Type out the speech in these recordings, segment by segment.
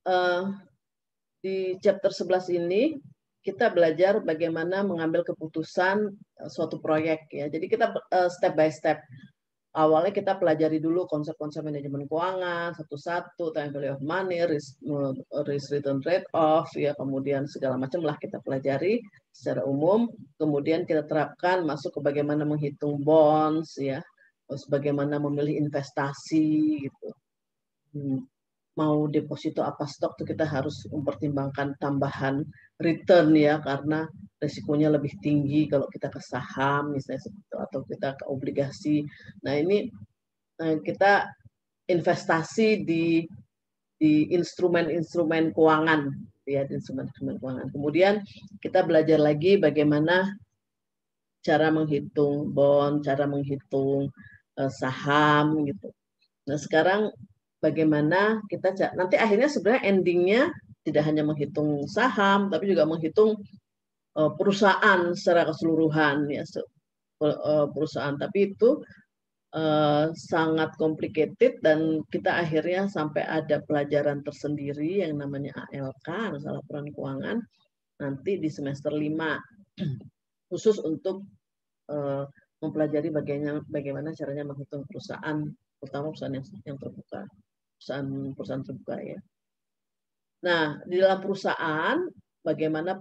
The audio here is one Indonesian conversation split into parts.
eh, di chapter 11 ini kita belajar bagaimana mengambil keputusan suatu proyek ya. Jadi kita step by step. Awalnya kita pelajari dulu konsep-konsep manajemen keuangan satu-satu, time value of money, risk return trade off ya, kemudian segala macam lah kita pelajari secara umum. Kemudian kita terapkan masuk ke bagaimana menghitung bonds ya, terus bagaimana memilih investasi gitu. Mau deposito apa stok tuh kita harus mempertimbangkan tambahan return ya, karena resikonya lebih tinggi kalau kita ke saham misalnya atau kita ke obligasi. Nah ini kita investasi di instrumen-instrumen keuangan ya, di instrumen-instrumen keuangan. Kemudian kita belajar lagi bagaimana cara menghitung bond, cara menghitung saham gitu. Nah sekarang bagaimana kita nanti akhirnya sebenarnya endingnya tidak hanya menghitung saham tapi juga menghitung perusahaan secara keseluruhan ya, perusahaan, tapi itu sangat complicated dan kita akhirnya sampai ada pelajaran tersendiri yang namanya ALK, masalah laporan keuangan, nanti di semester 5 khusus untuk mempelajari bagaimana caranya menghitung perusahaan, terutama perusahaan yang terbuka. Perusahaan terbuka ya. Nah, di dalam perusahaan bagaimana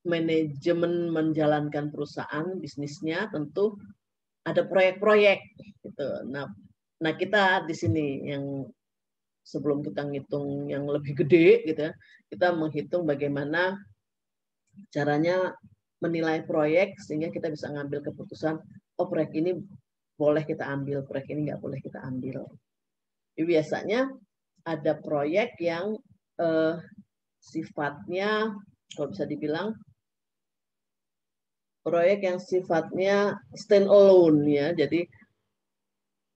manajemen menjalankan perusahaan bisnisnya, tentu ada proyek-proyek gitu. Nah kita di sini yang sebelum kita ngitung yang lebih gede gitu ya, kita menghitung bagaimana caranya menilai proyek sehingga kita bisa ngambil keputusan, oh proyek ini boleh kita ambil, proyek ini nggak boleh kita ambil. Jadi biasanya ada proyek yang sifatnya, kalau bisa dibilang, proyek yang sifatnya stand alone ya. Jadi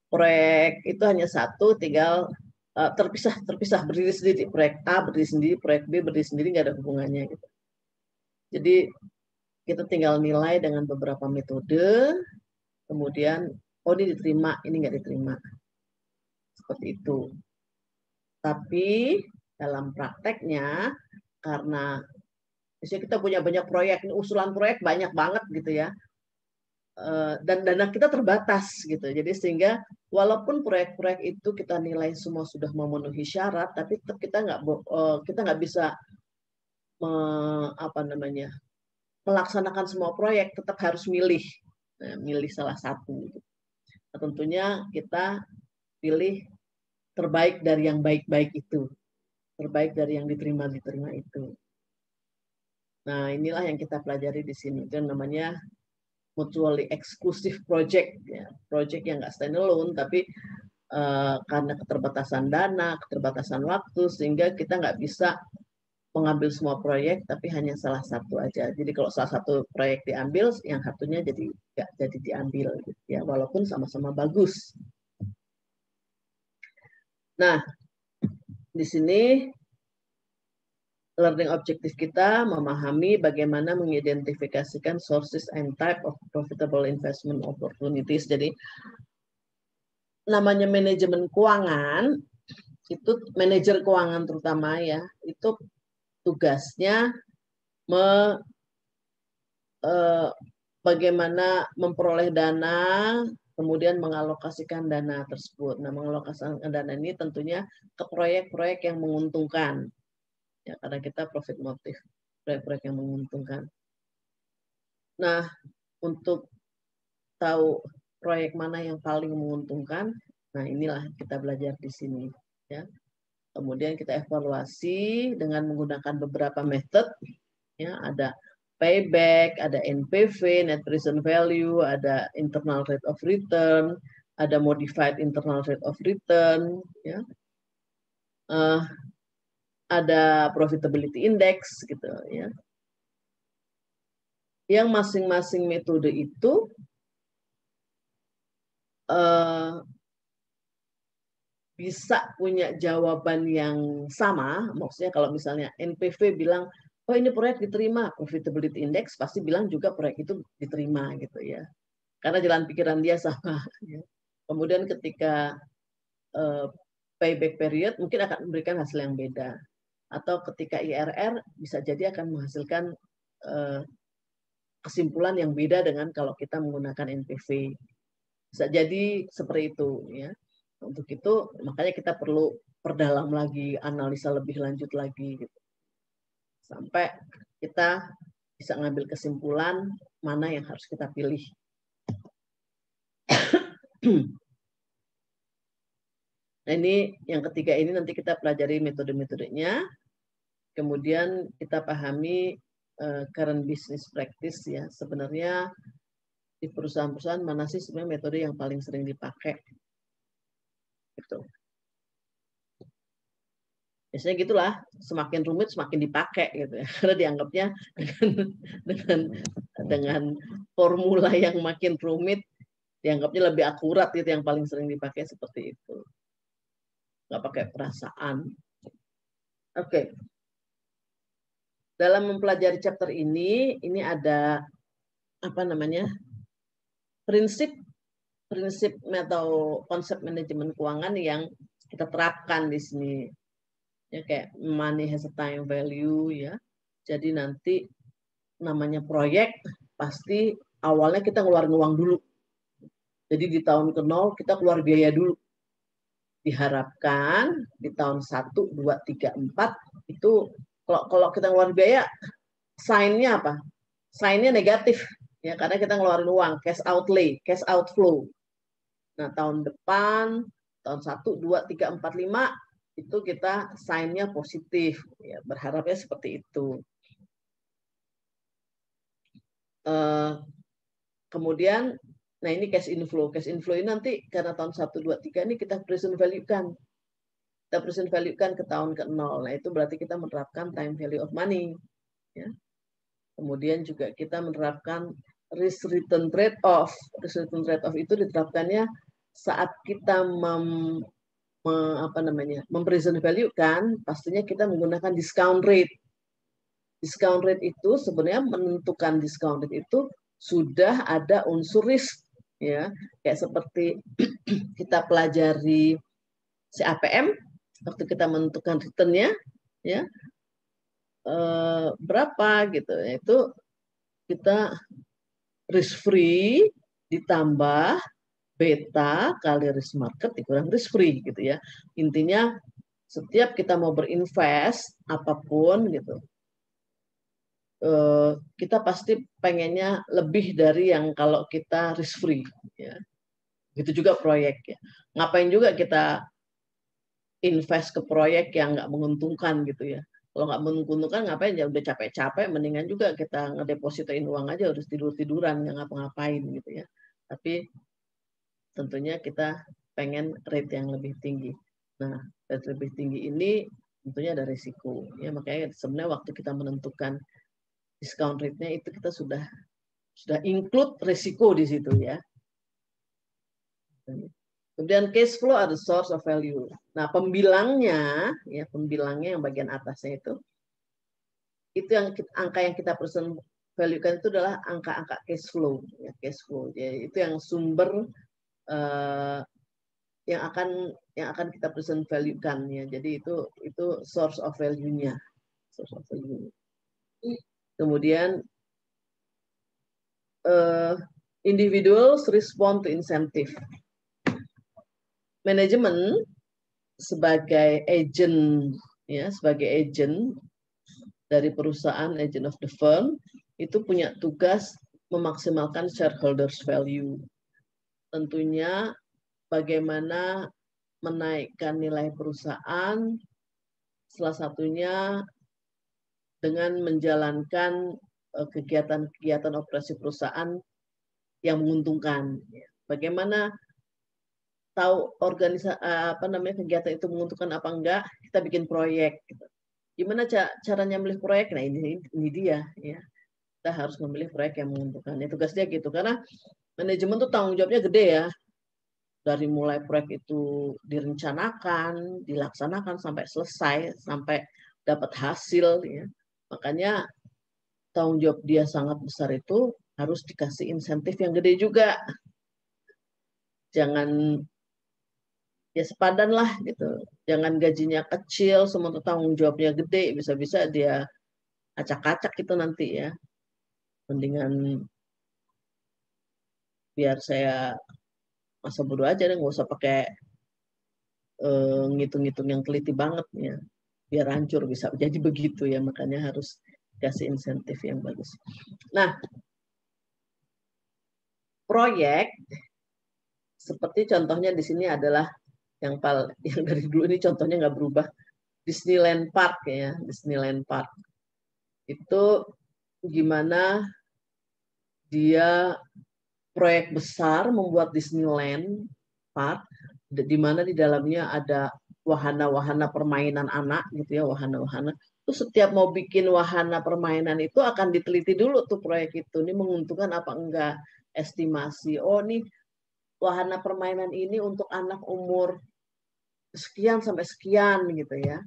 proyek itu hanya satu, tinggal terpisah berdiri sendiri. Proyek A berdiri sendiri, proyek B berdiri sendiri, nggak ada hubungannya gitu. Jadi kita tinggal nilai dengan beberapa metode, kemudian oh ini diterima, ini nggak diterima. Seperti itu. Tapi dalam prakteknya, karena misalnya kita punya banyak proyek, usulan proyek banyak banget gitu ya, dan dana kita terbatas gitu. Jadi sehingga walaupun proyek-proyek itu kita nilai semua sudah memenuhi syarat, tapi tetap kita nggak bisa melaksanakan semua proyek, tetap harus milih salah satu. Gitu. Nah, tentunya kita pilih terbaik dari yang baik-baik itu, terbaik dari yang diterima itu. Nah inilah yang kita pelajari di sini. Itu namanya mutually exclusive project, ya. Project yang nggak standalone, tapi karena keterbatasan dana, keterbatasan waktu, sehingga kita nggak bisa mengambil semua proyek, tapi hanya salah satu aja. Jadi kalau salah satu proyek diambil, yang satunya jadi nggak jadi diambil, gitu ya, walaupun sama-sama bagus. Nah, di sini learning objektif kita memahami bagaimana mengidentifikasikan sources and type of profitable investment opportunities. Jadi namanya manajemen keuangan, itu manajer keuangan terutama ya, itu tugasnya bagaimana memperoleh dana, kemudian mengalokasikan dana tersebut. Nah, mengalokasikan dana ini tentunya ke proyek-proyek yang menguntungkan. Ya, karena kita profit motif, proyek-proyek yang menguntungkan. Nah, untuk tahu proyek mana yang paling menguntungkan, nah inilah kita belajar di sini. Ya. Kemudian kita evaluasi dengan menggunakan beberapa metode. Ya, ada payback, ada NPV, net present value, ada internal rate of return, ada modified internal rate of return, ya. Ada profitability index, gitu ya. Yang masing-masing metode itu bisa punya jawaban yang sama. Maksudnya kalau misalnya NPV bilang, oh ini proyek diterima, profitability index pasti bilang juga proyek itu diterima gitu ya. Karena jalan pikiran dia sama. Ya. Kemudian ketika payback period mungkin akan memberikan hasil yang beda. Atau ketika IRR bisa jadi akan menghasilkan kesimpulan yang beda dengan kalau kita menggunakan NPV. Bisa jadi seperti itu ya. Untuk itu makanya kita perlu perdalam lagi, analisa lebih lanjut lagi gitu. Sampai kita bisa ngambil kesimpulan mana yang harus kita pilih. Nah, ini yang ketiga ini nanti kita pelajari metode-metodenya. Kemudian kita pahami current business practice ya. Sebenarnya di perusahaan-perusahaan mana sih sebenarnya metode yang paling sering dipakai? Gitu. Biasanya gitulah, semakin rumit semakin dipakai gitu ya. Karena dianggapnya dengan formula yang makin rumit dianggapnya lebih akurat, itu yang paling sering dipakai seperti itu. Nggak pakai perasaan. Oke. Dalam mempelajari chapter ini ada apa namanya? Prinsip atau konsep manajemen keuangan yang kita terapkan di sini. Ya kayak money has a time value ya. Jadi nanti namanya proyek pasti awalnya kita ngeluarin uang dulu. Jadi di tahun ke-0 kita keluar biaya dulu. Diharapkan di tahun 1, 2, 3, 4 itu kalau kita ngeluarin biaya, sign-nya apa? Sign-nya negatif ya karena kita ngeluarin uang, cash outlay, cash outflow. Nah, tahun depan, tahun 1, 2, 3, 4, 5 itu kita sign-nya positif ya, berharapnya seperti itu. Kemudian nah ini cash inflow. Cash inflow ini nanti karena tahun 1, 2, 3 ini kita present value-kan. Kita present value-kan ke tahun ke-0. Nah, itu berarti kita menerapkan time value of money. Ya. Kemudian juga kita menerapkan risk return trade-off. Risk return trade-off itu diterapkannya saat kita mempresent value-kan, pastinya kita menggunakan discount rate. Discount rate itu sebenarnya menentukan discount rate itu sudah ada unsur risk ya, kayak seperti kita pelajari CAPM waktu kita menentukan returnnya ya berapa gitu, itu kita risk free ditambah beta kali risk market dikurang risk free gitu ya. Intinya setiap kita mau berinvest apapun gitu, kita pasti pengennya lebih dari yang kalau kita risk free ya. Gitu juga proyek ya. Ngapain juga kita invest ke proyek yang nggak menguntungkan gitu ya. Kalau nggak menguntungkan ngapain, ya udah capek-capek mendingan juga kita ngedepositin uang aja, harus tidur-tiduran nggak ngapa-ngapain gitu ya. Tapi tentunya kita pengen rate yang lebih tinggi. Nah, rate lebih tinggi ini tentunya ada risiko ya, makanya sebenarnya waktu kita menentukan discount rate-nya itu kita sudah include risiko di situ ya. Kemudian cash flow are the source of value. Nah, pembilangnya yang bagian atasnya itu yang angka yang kita present value-kan itu adalah angka-angka cash flow ya, cash flow. Jadi itu yang sumber yang akan kita present value-kan ya. Jadi itu source of value-nya. Source of value. Kemudian individuals respond to incentive. Manajemen sebagai agent dari perusahaan, agent of the firm, itu punya tugas memaksimalkan shareholders value. Tentunya bagaimana menaikkan nilai perusahaan, salah satunya dengan menjalankan kegiatan-kegiatan operasi perusahaan yang menguntungkan. Bagaimana tahu kegiatan itu menguntungkan apa enggak, kita bikin proyek gitu. Gimana caranya memilih proyek? Nah, ini dia ya. Kita harus memilih proyek yang menguntungkan. Itu tugasnya gitu, karena manajemen tuh tanggung jawabnya gede ya. Dari mulai proyek itu direncanakan, dilaksanakan sampai selesai, sampai dapat hasil ya. Makanya tanggung jawab dia sangat besar, itu harus dikasih insentif yang gede juga. Jangan ya sepadan lah gitu. Jangan gajinya kecil, semua tanggung jawabnya gede, bisa-bisa dia acak-acak itu nanti ya. Mendingan biar saya masa bodoh aja deh, nggak usah pakai ngitung-ngitung yang teliti banget ya. Biar hancur, bisa jadi begitu ya, makanya harus kasih insentif yang bagus. Nah, proyek seperti contohnya di sini adalah yang dari dulu ini contohnya nggak berubah, Disneyland Park ya, Disneyland Park. Itu gimana dia proyek besar membuat Disneyland Park, di mana di dalamnya ada wahana-wahana permainan anak gitu ya, wahana-wahana. Terus setiap mau bikin wahana permainan itu akan diteliti dulu tuh proyek itu, ini menguntungkan apa enggak, estimasi. Oh, nih wahana permainan ini untuk anak umur sekian sampai sekian gitu ya.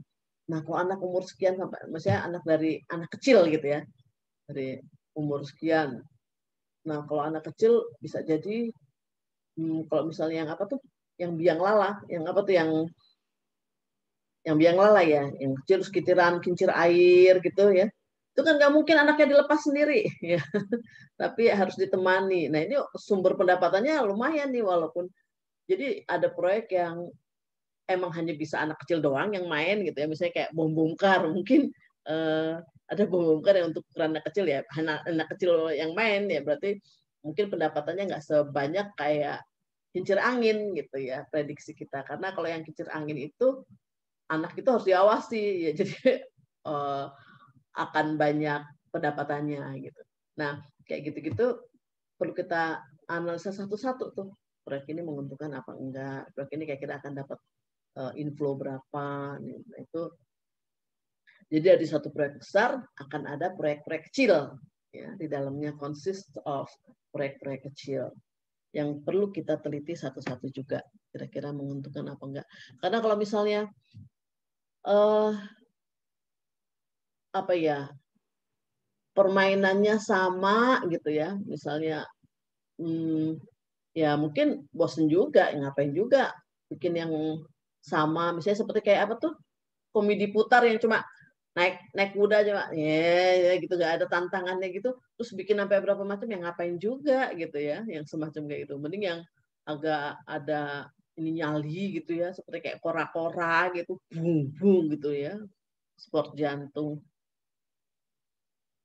Nah, kalau anak umur sekian sampai, maksudnya anak kecil gitu ya, dari umur sekian. Nah, kalau anak kecil bisa jadi, kalau misalnya yang apa tuh, yang biang lala, yang apa tuh, yang biang lala ya, yang kecil sekitiran kincir air gitu ya. Itu kan nggak mungkin anaknya dilepas sendiri ya, tapi harus ditemani. Nah, ini sumber pendapatannya lumayan nih, walaupun jadi ada proyek yang emang hanya bisa anak kecil doang yang main gitu ya, misalnya kayak bom bongkar, mungkin ada bom bongkar yang untuk anak kecil ya, anak kecil yang main ya, berarti mungkin pendapatannya nggak sebanyak kayak kincir angin gitu ya, prediksi kita. Karena kalau yang kincir angin itu anak itu harus diawasi ya, jadi akan banyak pendapatannya gitu. Nah, kayak gitu-gitu perlu kita analisa satu-satu tuh, proyek ini menguntungkan apa enggak, proyek ini kayak kita akan dapat inflow berapa. Nah, itu jadi dari satu proyek besar akan ada proyek-proyek kecil ya, di dalamnya consist of proyek-proyek kecil yang perlu kita teliti satu-satu juga, kira-kira menguntungkan apa enggak. Karena kalau misalnya apa ya, permainannya sama gitu ya, misalnya ya mungkin bosen juga, ngapain juga bikin yang sama, misalnya seperti kayak apa tuh, komedi putar yang cuma naik kuda aja, ya gitu, nggak ada tantangannya gitu, terus bikin sampai berapa macam, yang ngapain juga gitu ya, yang semacam kayak gitu. Mending yang agak ada ini, nyali gitu ya, seperti kayak kora-kora gitu, bung bung gitu ya, sport jantung.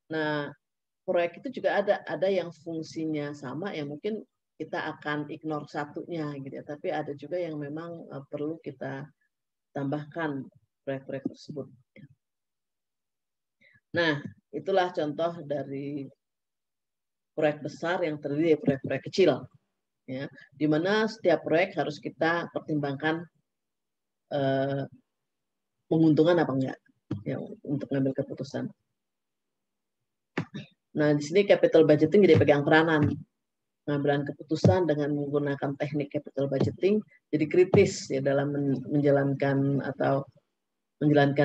Nah, proyek itu juga ada yang fungsinya sama, yang mungkin kita akan ignore satunya gitu ya, tapi ada juga yang memang perlu kita tambahkan proyek-proyek tersebut. Nah, itulah contoh dari proyek besar yang terdiri dari proyek-proyek kecil, ya, di mana setiap proyek harus kita pertimbangkan menguntungkan apa enggak, ya, untuk mengambil keputusan. Nah, di sini capital budgeting jadi pegang peranan. Pengambilan keputusan dengan menggunakan teknik capital budgeting jadi kritis ya dalam menjalankan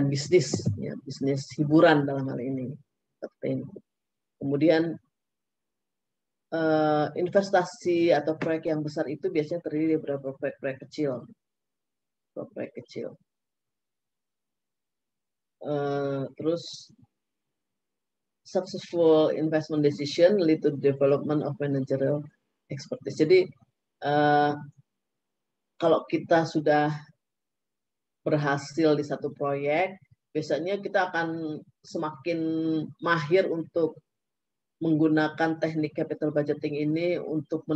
bisnis ya, bisnis hiburan dalam hal ini. Kemudian investasi atau proyek yang besar itu biasanya terdiri dari beberapa proyek kecil. Terus successful investment decision lead to development of managerial expertise. Jadi kalau kita sudah berhasil di satu proyek, biasanya kita akan semakin mahir untuk menggunakan teknik capital budgeting ini untuk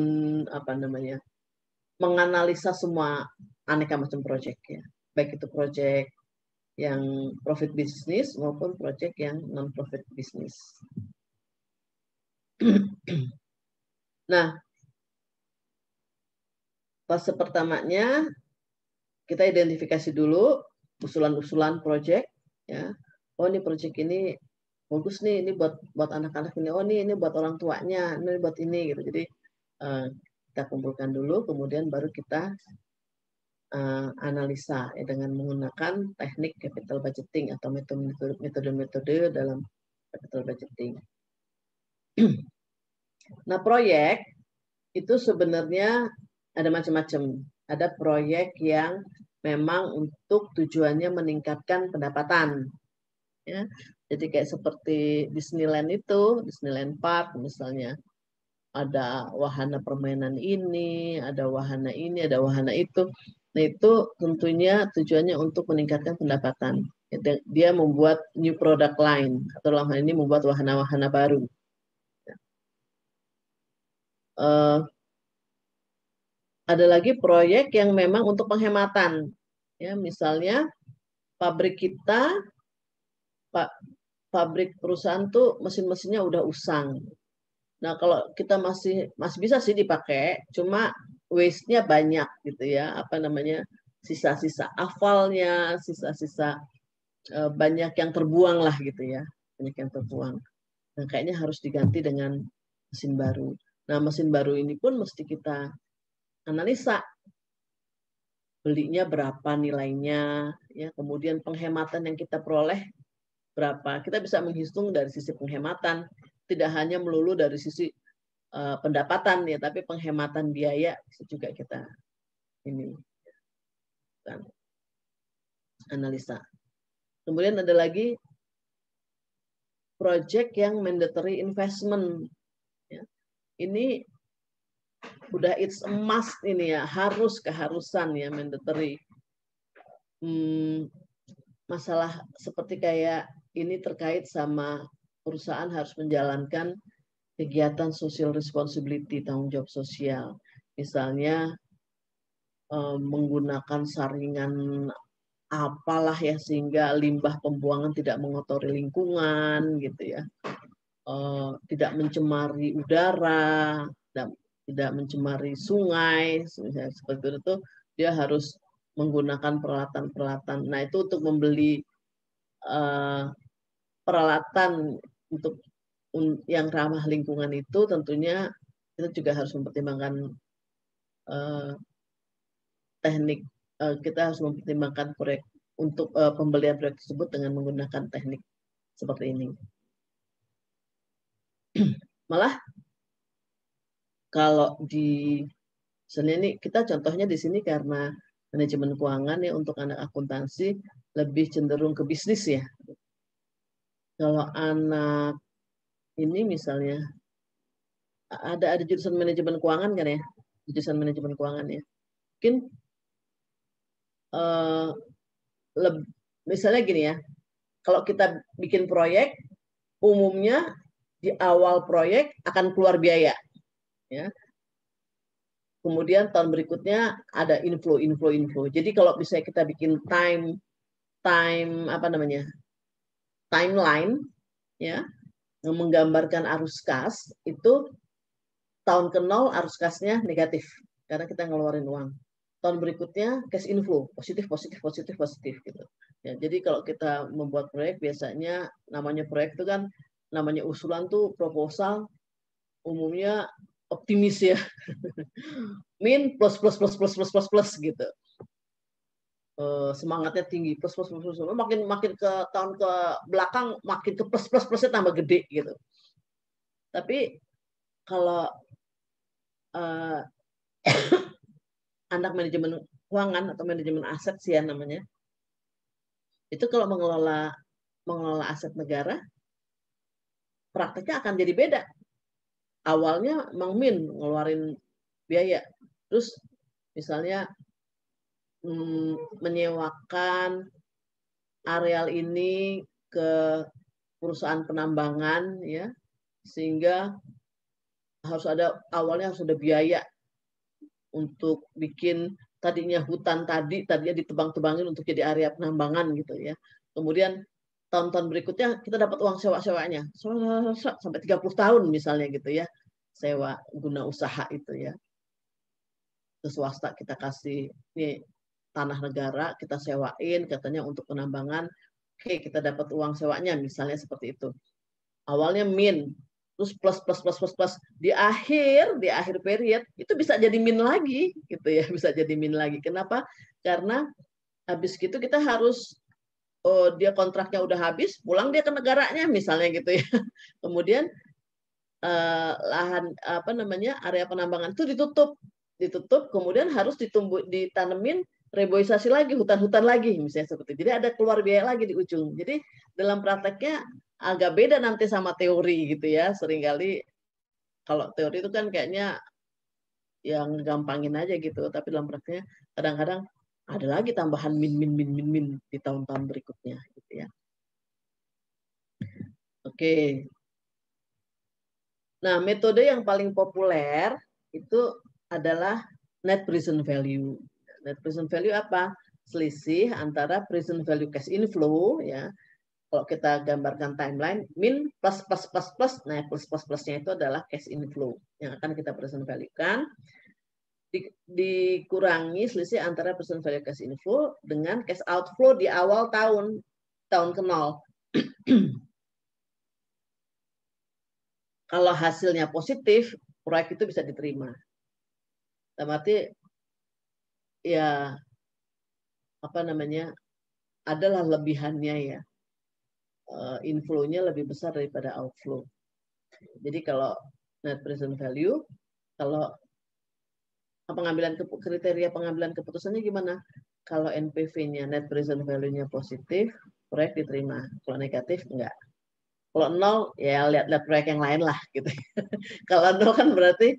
menganalisa semua aneka macam proyek ya. Baik itu proyek yang profit bisnis maupun proyek yang non profit bisnis. Nah, fase pertamanya kita identifikasi dulu usulan-usulan proyek ya. Oh, ini proyek ini bagus nih, ini buat anak-anak ini. Oh, ini buat orang tuanya, ini buat ini gitu. Jadi kita kumpulkan dulu, kemudian baru kita analisa ya, dengan menggunakan teknik capital budgeting atau metode-metode dalam capital budgeting. Nah, proyek itu sebenarnya ada macam-macam. ada proyek yang memang untuk tujuannya meningkatkan pendapatan. Ya, jadi kayak seperti Disneyland itu, Disneyland Park misalnya, ada wahana permainan ini, ada wahana ini, ada wahana itu. Nah itu tentunya tujuannya untuk meningkatkan pendapatan. Dia membuat new product line, atau dalam hal ini membuat wahana-wahana baru. Ada lagi proyek yang memang untuk penghematan. Ya, misalnya pabrik kita, pabrik perusahaan tuh mesin-mesinnya udah usang. Nah, kalau kita masih bisa sih dipakai, cuma waste-nya banyak gitu ya, apa namanya? Sisa-sisa afalnya, sisa-sisa banyak yang terbuang lah gitu ya. Banyak yang terbuang. Nah, kayaknya harus diganti dengan mesin baru. Nah, mesin baru ini pun mesti kita analisa belinya berapa nilainya, ya, kemudian penghematan yang kita peroleh berapa. Kita bisa menghitung dari sisi penghematan, tidak hanya melulu dari sisi pendapatan ya, tapi penghematan biaya juga kita ini kan analisa. Kemudian ada lagi project yang mandatory investment. Ya. Ini udah it's a must ini ya, keharusan ya mandatory. Masalah seperti kayak ini terkait sama perusahaan harus menjalankan kegiatan social responsibility, tanggung jawab sosial. Misalnya menggunakan saringan apalah ya sehingga limbah pembuangan tidak mengotori lingkungan gitu ya. Tidak mencemari udara, tidak mencemari sungai, seperti itu dia harus menggunakan peralatan-peralatan. Nah itu untuk membeli peralatan untuk yang ramah lingkungan itu tentunya kita juga harus mempertimbangkan teknik, kita harus mempertimbangkan proyek untuk pembelian proyek tersebut dengan menggunakan teknik seperti ini. Malah kalau di sini ini kita contohnya di sini karena manajemen keuangan ya untuk anak akuntansi lebih cenderung ke bisnis ya. Kalau anak ini misalnya ada jurusan manajemen keuangan kan ya, jurusan manajemen keuangan ya. Mungkin misalnya gini ya, kalau kita bikin proyek, umumnya di awal proyek akan keluar biaya, ya. Kemudian tahun berikutnya ada inflow. Jadi kalau misalnya kita bikin timeline, ya, yang menggambarkan arus kas itu tahun ke-0 arus kasnya negatif karena kita ngeluarin uang. Tahun berikutnya cash inflow positif gitu. Ya, jadi kalau kita membuat proyek biasanya namanya proyek itu kan namanya usulan tuh proposal umumnya optimis ya. Min plus gitu. Semangatnya tinggi plus. Makin ke tahun ke belakang makin ke plusnya tambah gede gitu. Tapi kalau anak manajemen keuangan atau manajemen aset sih ya namanya, itu kalau mengelola aset negara, prakteknya akan jadi beda. Awalnya Mang Min ngeluarin biaya, terus misalnya menyewakan areal ini ke perusahaan penambangan, ya, sehingga awalnya harus ada biaya untuk bikin tadinya hutan tadinya ditebang-tebangin untuk jadi area penambangan gitu ya. Kemudian tahun-tahun berikutnya kita dapat uang sewa-sewanya sampai 30 tahun misalnya gitu ya, sewa guna usaha itu ya. Ke swasta kita kasih ini tanah negara kita sewain katanya untuk penambangan, oke kita dapat uang sewanya misalnya seperti itu. Awalnya min, terus plus di akhir period itu bisa jadi min lagi gitu ya, bisa jadi min lagi. Kenapa? Karena habis gitu kita harus dia kontraknya udah habis, pulang dia ke negaranya misalnya gitu ya. Kemudian lahan area penambangan itu ditutup ditutup, kemudian harus ditanemin reboisasi lagi, hutan-hutan lagi, misalnya seperti itu. Jadi ada keluar biaya lagi di ujung. Jadi dalam prakteknya agak beda nanti sama teori gitu ya. Seringkali kalau teori itu kan kayaknya yang gampangin aja gitu, tapi dalam prakteknya kadang-kadang ada lagi tambahan min di tahun-tahun berikutnya gitu ya. Oke. Nah, metode yang paling populer itu adalah net present value. Net present value apa? Selisih antara present value cash inflow ya. Kalau kita gambarkan timeline, min plus plus plus plus, nah plus plus plusnya itu adalah cash inflow yang akan kita present value-kan, dikurangi selisih antara present value cash inflow dengan cash outflow di awal tahun ke nol. Kalau hasilnya positif, proyek itu bisa diterima. Berarti ya apa namanya, adalah lebihannya ya, inflow-nya lebih besar daripada outflow. Jadi kalau net present value, kalau kriteria pengambilan keputusannya gimana? Kalau NPV-nya, net present value-nya positif, proyek diterima. Kalau negatif, enggak. Kalau nol, ya lihat proyek yang lain lah gitu. Kalau nol kan berarti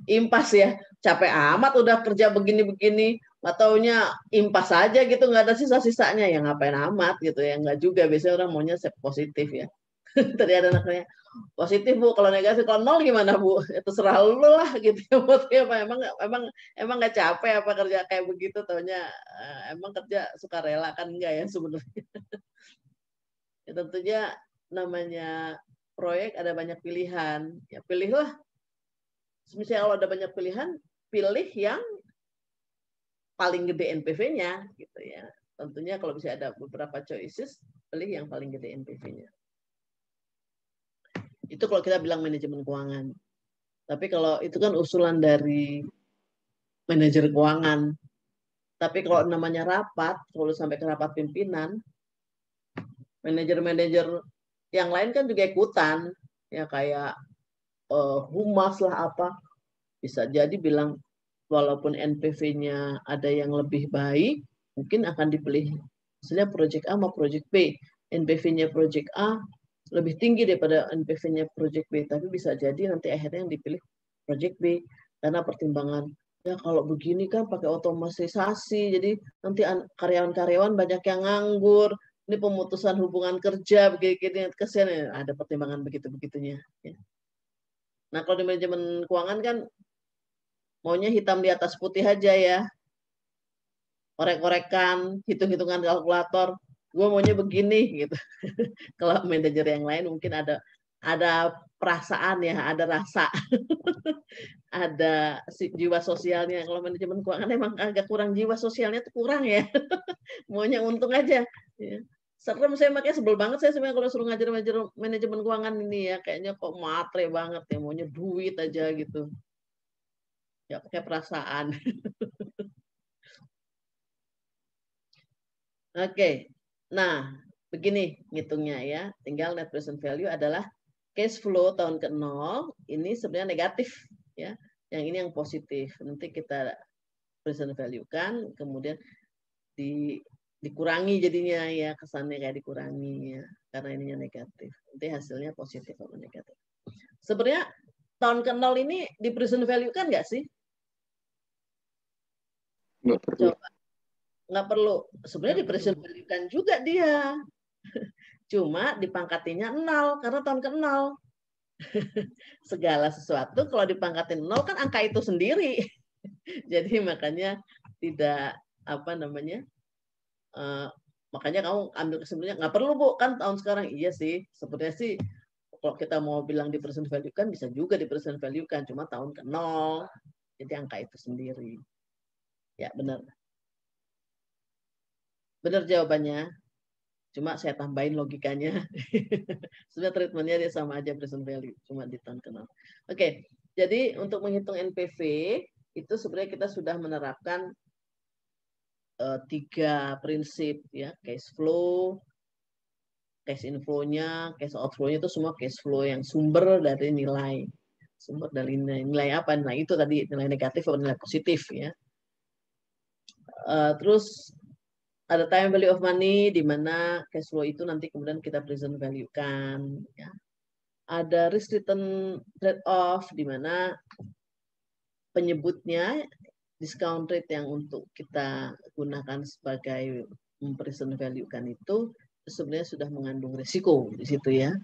impas ya, capek amat udah kerja begini-begini, nggak taunya impas aja gitu, nggak ada sisa-sisanya, ya ngapain amat gitu ya, nggak juga, biasanya orang maunya positif ya. Tadi ada anaknya, positif Bu, kalau negatif, kalau nol gimana Bu? Ya, terserah lu lah gitu ya. Emang nggak capek apa kerja kayak begitu, taunya emang kerja suka rela kan, enggak ya sebenarnya. Ya, tentunya namanya proyek ada banyak pilihan, ya pilihlah. Misalnya kalau ada banyak pilihan, pilih yang paling gede NPV-nya gitu ya. Tentunya kalau bisa ada beberapa choices, pilih yang paling gede NPV-nya. Itu kalau kita bilang manajemen keuangan. Tapi kalau itu kan usulan dari manajer keuangan. Tapi kalau namanya rapat, kalau sampai ke rapat pimpinan, manajer-manajer yang lain kan juga ikutan, ya kayak humas lah apa, bisa jadi bilang walaupun NPV-nya ada yang lebih baik, mungkin akan dipilih misalnya project A sama project B. NPV-nya project A lebih tinggi daripada NPV-nya project B, tapi bisa jadi nanti akhirnya yang dipilih project B karena pertimbangan ya kalau begini kan pakai otomatisasi, jadi nanti karyawan-karyawan banyak yang nganggur, ini pemutusan hubungan kerja begini kesian ya, ada pertimbangan begitu-begitunya. Ya. Nah kalau di manajemen keuangan kan maunya hitam di atas putih aja ya, korek-korekan, hitung-hitungan kalkulator, gue maunya begini gitu. Kalau manajer yang lain mungkin ada perasaan ya, ada rasa, ada jiwa sosialnya. Kalau manajemen keuangan emang agak kurang, jiwa sosialnya tuh kurang ya. Maunya untung aja. Ya. Serem, saya makanya sebel banget saya sebenarnya kalau suruh ngajar manajemen keuangan ini ya, kayaknya kok matre banget ya, maunya duit aja gitu. Ya pakai perasaan. Oke. Nah, begini ngitungnya ya. Tinggal net present value adalah cash flow tahun ke-0 ini sebenarnya negatif ya. Yang ini yang positif. Nanti kita present value kan, kemudian dikurangi jadinya ya, kesannya kayak dikurangi ya karena ininya negatif. Nanti hasilnya positif atau negatif. Sebenarnya tahun ke-0 ini di present value kan nggak sih? Nggak perlu. Coba. Nggak perlu. Sebenarnya di present value kan juga dia. Cuma dipangkatinya 0 karena tahun ke-0. Segala sesuatu kalau dipangkatin 0 kan angka itu sendiri. Jadi makanya tidak apa namanya, makanya kamu ambil kesimpulannya nggak perlu Bu kan tahun sekarang. Iya sih, sebenarnya sih kalau kita mau bilang di present value kan bisa juga di present value kan, cuma tahun ke 0. Jadi angka itu sendiri. Ya benar. Benar jawabannya. Cuma saya tambahin logikanya. Sebenarnya treatmentnya dia sama aja present value, cuma di tahun ke-0. Oke, jadi untuk menghitung NPV itu sebenarnya kita sudah menerapkan 3 prinsip ya, cash flow, cash inflow-nya, cash outflow-nya itu semua cash flow yang sumber dari nilai. Sumber dari nilai apa? Nah itu tadi nilai negatif atau nilai positif ya. Terus ada time value of money di mana cash flow itu nanti kemudian kita present value kan. Ya. Ada risk return trade off di mana penyebutnya discount rate yang untuk kita gunakan sebagai present value kan itu sebenarnya sudah mengandung risiko di situ ya.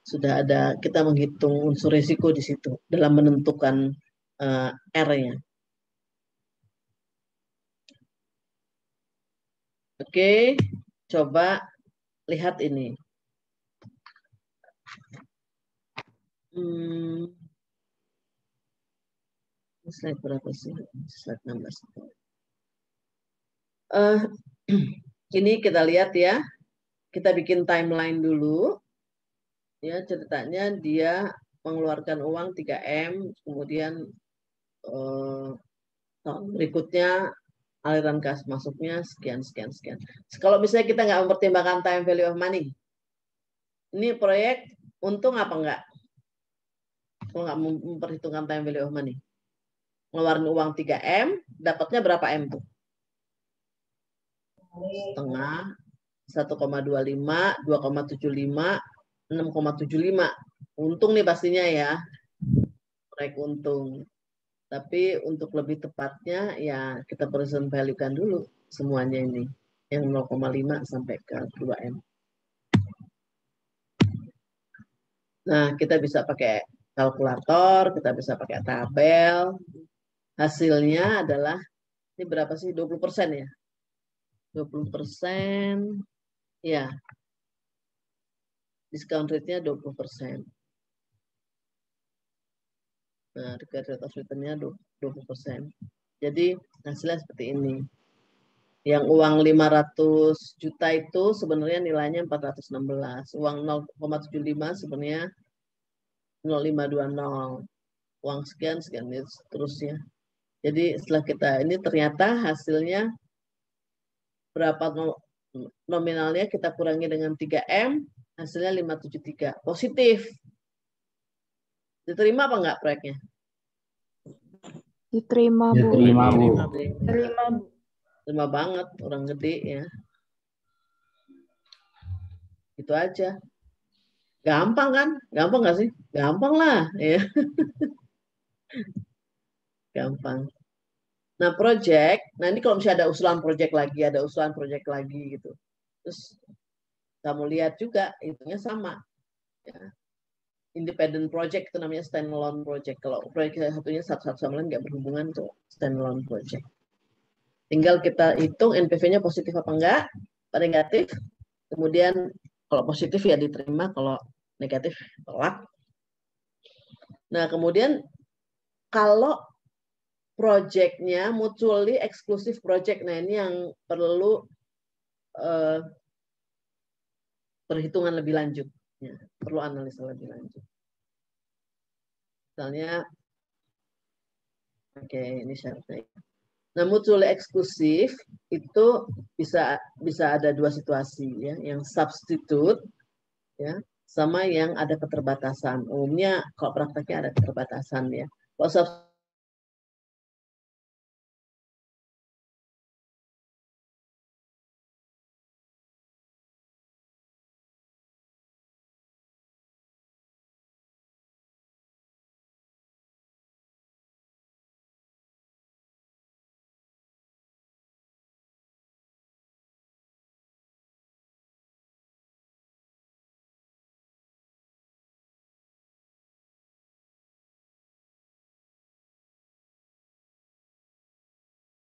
Sudah ada kita menghitung unsur risiko di situ dalam menentukan R-nya. Oke, coba lihat ini. Slide berapa sih? Slide 16. Ini kita lihat ya. Kita bikin timeline dulu. Ya, ceritanya dia mengeluarkan uang 3M, kemudian tahun berikutnya aliran kas masuknya sekian. Kalau misalnya kita nggak mempertimbangkan time value of money, ini proyek untung apa enggak? Kalau nggak memperhitungkan time value of money, ngeluarin uang 3M, dapatnya berapa M tuh? Setengah, 1,25, 2,75, 6,75. Untung nih pastinya ya, proyek untung. Tapi untuk lebih tepatnya ya kita present value-kan dulu semuanya ini. Yang 0,5 sampai ke 2M. Nah, kita bisa pakai kalkulator, kita bisa pakai tabel. Hasilnya adalah, ini berapa sih? 20% ya? 20%, ya. Discount rate-nya 20%. Nah, rate of return-nya 20%. Jadi hasilnya seperti ini. Yang uang 500 juta itu sebenarnya nilainya 416. Uang 0,75 sebenarnya 0,520. Uang sekian seterusnya. Jadi setelah kita ini ternyata hasilnya berapa nominalnya kita kurangi dengan 3M, hasilnya 573. Positif. Diterima apa enggak proyeknya? Diterima, Bu. Diterima, Bu. Diterima banget, orang gede ya. Itu aja. Gampang kan? Gampang nggak sih? Gampang lah. Ya. Gampang. Nah, project. Nah, ini kalau misalnya ada usulan project lagi gitu. Terus kamu lihat juga, itunya sama. Ya. Independent project itu namanya standalone project. Kalau proyek satunya satu-satu sama lain nggak berhubungan tuh standalone project. Tinggal kita hitung NPV-nya positif apa enggak, apa negatif. Kemudian kalau positif ya diterima, kalau negatif tolak. Nah, kemudian kalau project-nya mutually exclusive project, nah ini yang perlu perhitungan lebih lanjut. Ya, perlu analisa lebih lanjut. Misalnya, oke, ini syaratnya. Nah, mutually eksklusif itu bisa ada dua situasi ya, yang substitute ya, sama yang ada keterbatasan. Umumnya kalau prakteknya ada keterbatasan ya. Kalau